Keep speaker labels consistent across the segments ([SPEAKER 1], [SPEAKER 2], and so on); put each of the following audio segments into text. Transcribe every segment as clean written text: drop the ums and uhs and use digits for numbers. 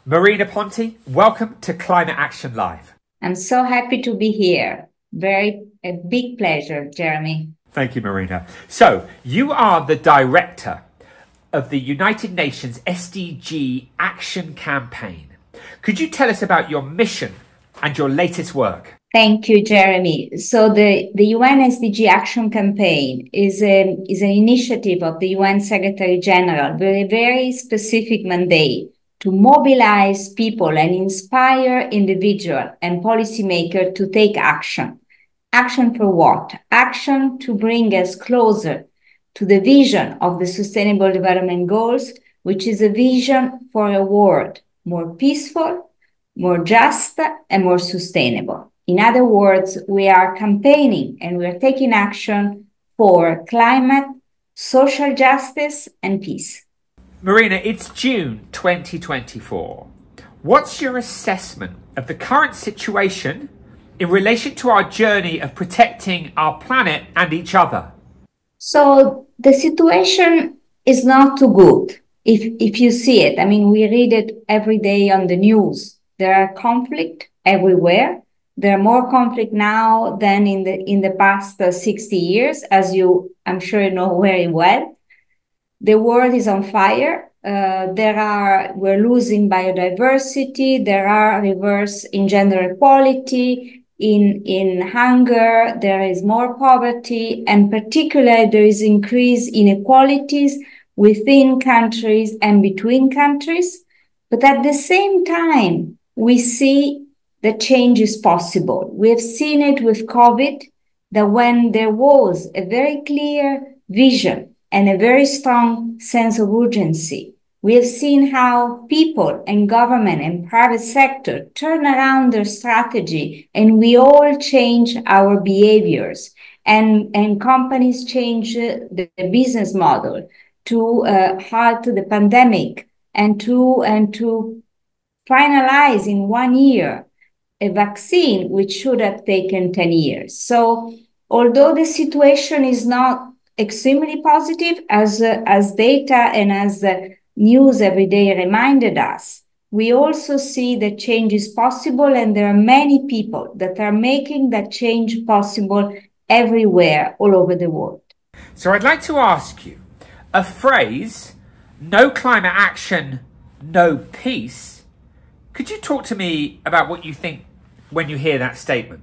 [SPEAKER 1] Marina Ponti, welcome to Climate Action Live.
[SPEAKER 2] I'm so happy to be here. A big pleasure, Jeremy.
[SPEAKER 1] Thank you, Marina. So, you are the director of the United Nations SDG Action Campaign. Could you tell us about your mission and your latest work?
[SPEAKER 2] Thank you, Jeremy. So the UN SDG Action Campaign is an initiative of the UN Secretary General with a very specific mandate to mobilize people and inspire individuals and policymakers to take action. Action for what? Action to bring us closer to the vision of the Sustainable Development Goals, which is a vision for a world more peaceful, more just, and more sustainable. In other words, we are campaigning and we are taking action for climate, social justice, and peace.
[SPEAKER 1] Marina, it's June 2024. What's your assessment of the current situation in relation to our journey of protecting our planet and each other?
[SPEAKER 2] So the situation is not too good if you see it. I mean, we read it every day on the news. There are conflict everywhere. There are more conflict now than in the past 60 years, as I'm sure you know very well. The world is on fire. We're losing biodiversity. There are reverse in gender equality, in hunger. There is more poverty, and particularly there is increase inequalities within countries and between countries. But at the same time, we see that change is possible. We have seen it with COVID, that when there was a very clear vision and a very strong sense of urgency, we have seen how people and government and private sector turn around their strategy, and we all change our behaviors, and companies change the business model to halt the pandemic and to finalize in 1 year a vaccine which should have taken 10 years. So although the situation is not extremely positive, as data and as news every day reminded us, we also see that change is possible, and there are many people that are making that change possible everywhere, all over the world.
[SPEAKER 1] So I'd like to ask you, a phrase, no climate action, no peace. Could you talk to me about what you think when you hear that statement?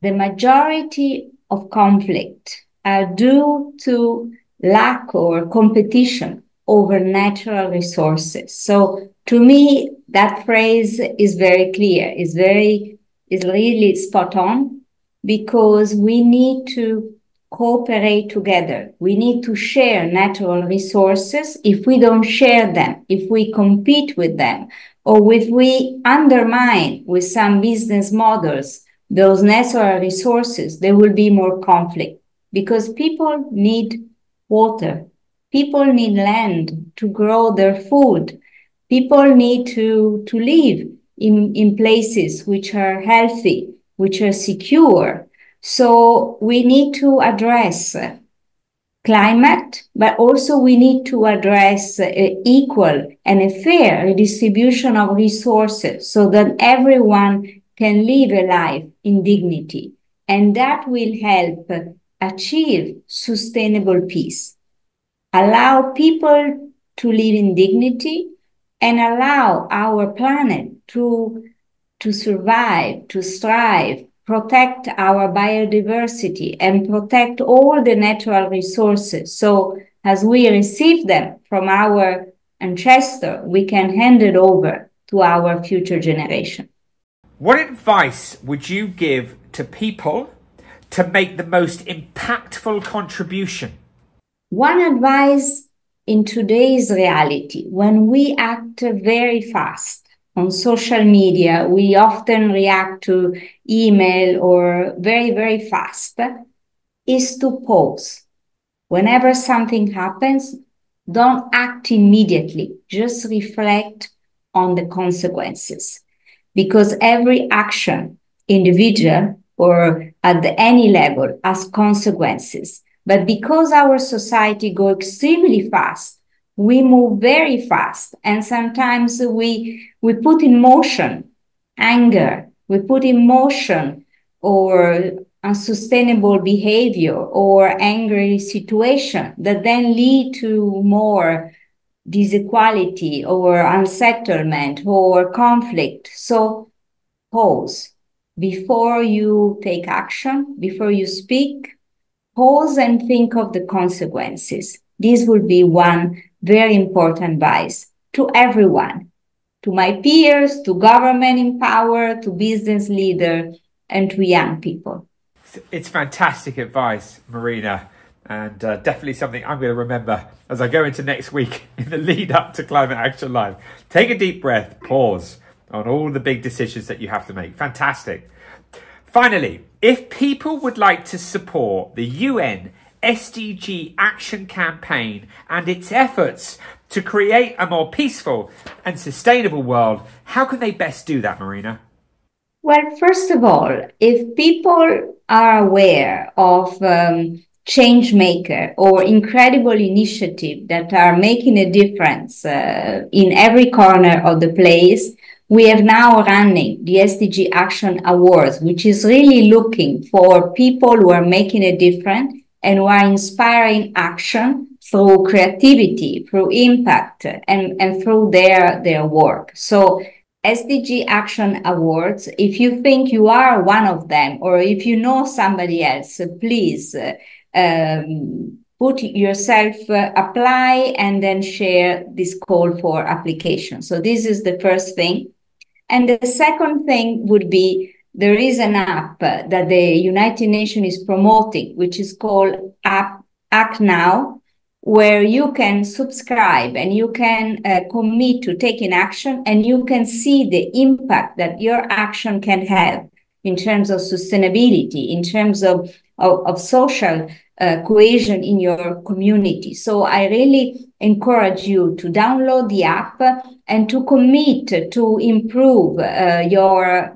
[SPEAKER 2] The majority of conflict are due to lack or competition over natural resources. So to me, that phrase is very clear, is really spot on, because we need to cooperate together. We need to share natural resources. If we don't share them, if we compete with them, or if we undermine with some business models those natural resources, there will be more conflict, because people need water. People need land to grow their food. People need to live in places which are healthy, which are secure. So we need to address climate, but also we need to address equal and a fair redistribution of resources so that everyone can live a life in dignity. And that will help achieve sustainable peace, allow people to live in dignity, and allow our planet to survive, to strive, protect our biodiversity, and protect all the natural resources. So as we receive them from our ancestors, we can hand it over to our future generation.
[SPEAKER 1] What advice would you give to people to make the most impactful contribution?
[SPEAKER 2] One advice in today's reality, when we act very fast on social media, we often react to email or very, very fast, is to pause. Whenever something happens, don't act immediately. Just reflect on the consequences. Because every action, individual or at any level, has consequences. But because our society goes extremely fast, we move very fast, and sometimes we put in motion anger, we put in motion or unsustainable behavior or angry situation that then lead to more disequality or unsettlement or conflict. So pause before you take action, before you speak. Pause and think of the consequences. This would be one very important advice to everyone, to my peers, to government in power, to business leaders, and to young people.
[SPEAKER 1] It's fantastic advice, Marina, and definitely something I'm going to remember as I go into next week in the lead up to Climate Action Live. Take a deep breath, pause on all the big decisions that you have to make. Fantastic. Finally, if people would like to support the UN SDG Action Campaign and its efforts to create a more peaceful and sustainable world, how can they best do that, Marina?
[SPEAKER 2] Well, first of all, if people are aware of change maker or incredible initiative that are making a difference in every corner of the place, we have now running the SDG Action Awards, which is really looking for people who are making a difference and who are inspiring action through creativity, through impact, and through their work. So SDG Action Awards, if you think you are one of them, or if you know somebody else, please put yourself, apply, and then share this call for application. So this is the first thing. And the second thing would be there is an app that the United Nations is promoting, which is called Act Now, where you can subscribe and you can commit to taking action, and you can see the impact that your action can have in terms of sustainability, in terms of social cohesion in your community. So I really encourage you to download the app and to commit to improve your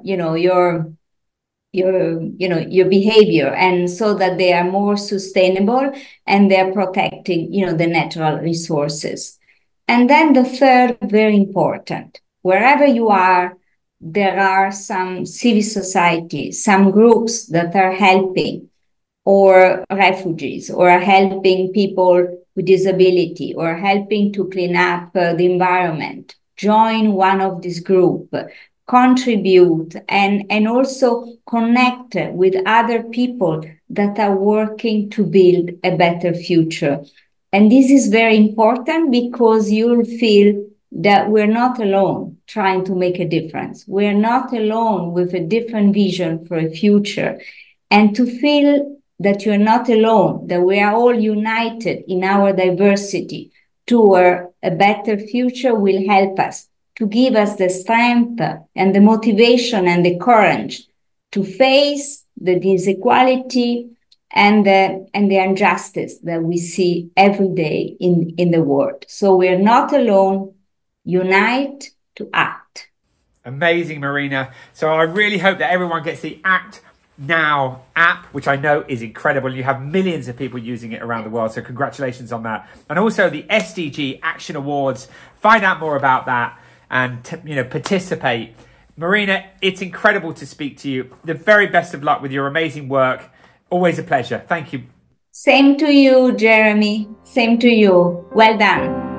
[SPEAKER 2] behavior, and so that they are more sustainable and they're protecting, the natural resources. And then the third, very important, wherever you are, there are some civil society, some groups that are helping, or refugees, or helping people with disability, or helping to clean up the environment. Join one of these groups, contribute, and also connect with other people that are working to build a better future. And this is very important because you'll feel that we're not alone trying to make a difference. We're not alone with a different vision for a future. And to feel that you're not alone, that we are all united in our diversity toward a better future, will help us, to give us the strength and the motivation and the courage to face the disequality and the injustice that we see every day in the world. So we're not alone. Unite to act.
[SPEAKER 1] Amazing, Marina. So I really hope that everyone gets the Act Now app, which I know is incredible. You have millions of people using it around the world, so congratulations on that. And also the SDG Action Awards. Find out more about that and participate. Marina, it's incredible to speak to you. The very best of luck with your amazing work. Always a pleasure. Thank you.
[SPEAKER 2] Same to you, Jeremy. Same to you. Well done.